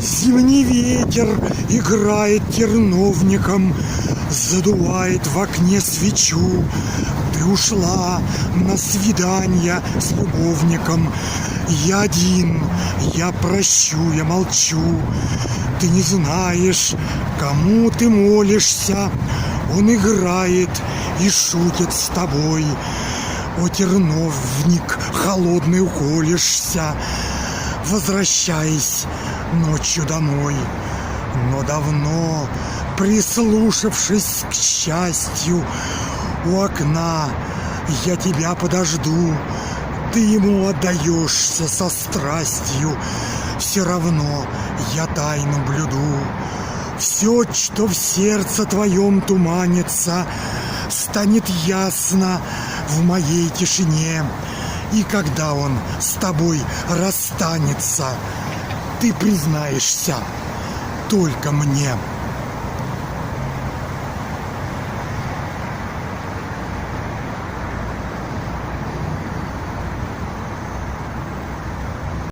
Зимний ветер играет терновником, задувает в окне свечу. Ты ушла на свидание с любовником. Я один, я прощу, я молчу. Ты не знаешь, кому ты молишься. Он играет и шутит с тобой. О, терновник, холодный уколешься. Возвращаясь ночью домой. Но давно, прислушавшись к счастью, у окна я тебя подожду. Ты ему отдаешься со страстью. Все равно я тайну блюду. Все, что в сердце твоем туманится, станет ясно в моей тишине. И когда он с тобой расстанется, ты признаешься только мне.